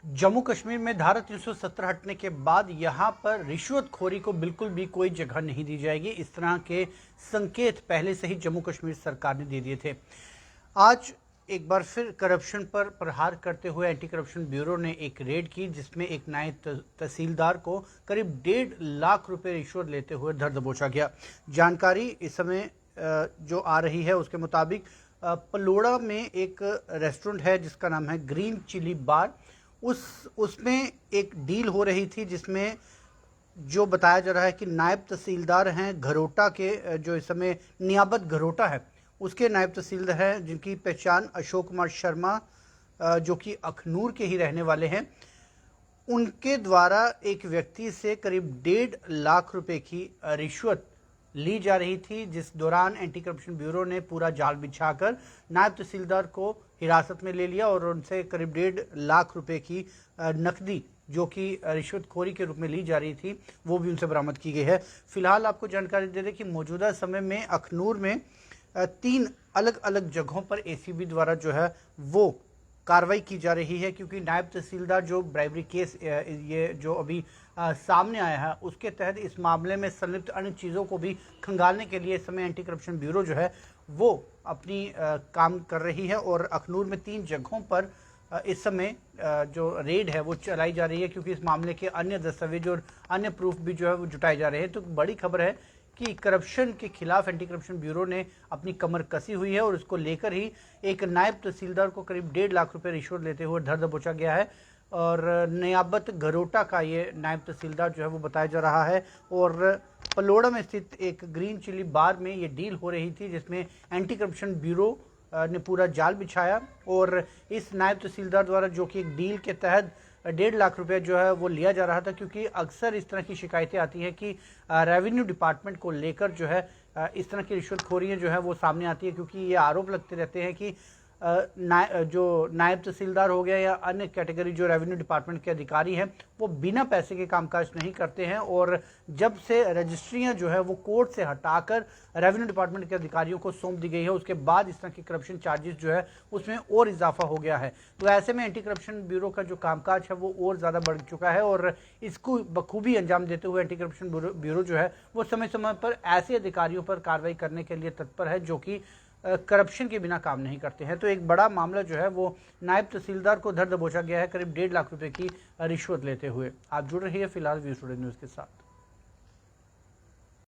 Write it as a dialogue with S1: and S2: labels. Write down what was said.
S1: जम्मू कश्मीर में धारा 370 हटने के बाद यहां पर रिश्वतखोरी को बिल्कुल भी कोई जगह नहीं दी जाएगी। इस तरह के संकेत पहले से ही जम्मू कश्मीर सरकार ने दे दिए थे। आज एक बार फिर करप्शन पर प्रहार करते हुए एंटी करप्शन ब्यूरो ने एक रेड की, जिसमें एक नायब तहसीलदार को करीब 1.5 लाख रुपए रिश्वत लेते हुए धर दबोचा गया। जानकारी इस समय जो आ रही है उसके मुताबिक पलोड़ा में एक रेस्टोरेंट है जिसका नाम है ग्रीन चिली बार। उसमें एक डील हो रही थी जिसमें जो बताया जा रहा है कि नायब तहसीलदार हैं घरोटा के, जो इस समय नियाबत घरोटा है उसके नायब तहसीलदार हैं, जिनकी पहचान अशोक कुमार शर्मा जो कि अखनूर के ही रहने वाले हैं, उनके द्वारा एक व्यक्ति से करीब 1.5 लाख रुपए की रिश्वत ली जा रही थी। जिस दौरान एंटी करप्शन ब्यूरो ने पूरा जाल बिछाकर नायब तहसीलदार को हिरासत में ले लिया और उनसे करीब 1.5 लाख रुपए की नकदी जो कि रिश्वतखोरी के रूप में ली जा रही थी वो भी उनसे बरामद की गई है। फिलहाल आपको जानकारी दे दें कि मौजूदा समय में अखनूर में 3 अलग अलग जगहों पर एसीबी द्वारा जो है वो कार्रवाई की जा रही है, क्योंकि नायब तहसीलदार जो ब्राइबरी केस ये जो अभी सामने आया है उसके तहत इस मामले में संलिप्त अन्य चीज़ों को भी खंगालने के लिए इस समय एंटी करप्शन ब्यूरो जो है वो अपनी काम कर रही है। और अखनूर में 3 जगहों पर इस समय जो रेड है वो चलाई जा रही है, क्योंकि इस मामले के अन्य दस्तावेज और अन्य प्रूफ भी जो है वो जुटाए जा रहे हैं। तो बड़ी खबर है कि करप्शन के खिलाफ एंटी करप्शन ब्यूरो ने अपनी कमर कसी हुई है और इसको लेकर ही एक नायब तहसीलदार को करीब 1.5 लाख रुपए रिश्वत लेते हुए धर दबोचा गया है। और नियाबत घरोटा का ये नायब तहसीलदार जो है वो बताया जा रहा है। और पलोड़ा में स्थित एक ग्रीन चिली बार में ये डील हो रही थी जिसमें एंटी करप्शन ब्यूरो ने पूरा जाल बिछाया और इस नायब तहसीलदार द्वारा जो कि एक डील के तहत 1.5 लाख रुपए जो है वो लिया जा रहा था, क्योंकि अक्सर इस तरह की शिकायतें आती हैं कि रेवेन्यू डिपार्टमेंट को लेकर जो है इस तरह की रिश्वतखोरियां जो है वो सामने आती है, क्योंकि ये आरोप लगते रहते हैं कि जो नायब तहसीलदार हो गया या अन्य कैटेगरी जो रेवेन्यू डिपार्टमेंट के अधिकारी हैं वो बिना पैसे के कामकाज नहीं करते हैं। और जब से रजिस्ट्रियां जो है वो कोर्ट से हटाकर रेवेन्यू डिपार्टमेंट के अधिकारियों को सौंप दी गई है उसके बाद इस तरह की करप्शन चार्जेस जो है उसमें और इजाफा हो गया है। तो ऐसे में एंटी करप्शन ब्यूरो का जो कामकाज है वो और ज़्यादा बढ़ चुका है और इसको बखूबी अंजाम देते हुए एंटी करप्शन ब्यूरो जो है वो समय समय पर ऐसे अधिकारियों पर कार्रवाई करने के लिए तत्पर है जो कि करप्शन के बिना काम नहीं करते हैं। तो एक बड़ा मामला जो है वो नायब तहसीलदार को धर दबोचा गया है करीब 1.5 लाख रुपए की रिश्वत लेते हुए। आप जुड़ रही है फिलहाल व्यू टुडे न्यूज़ के साथ।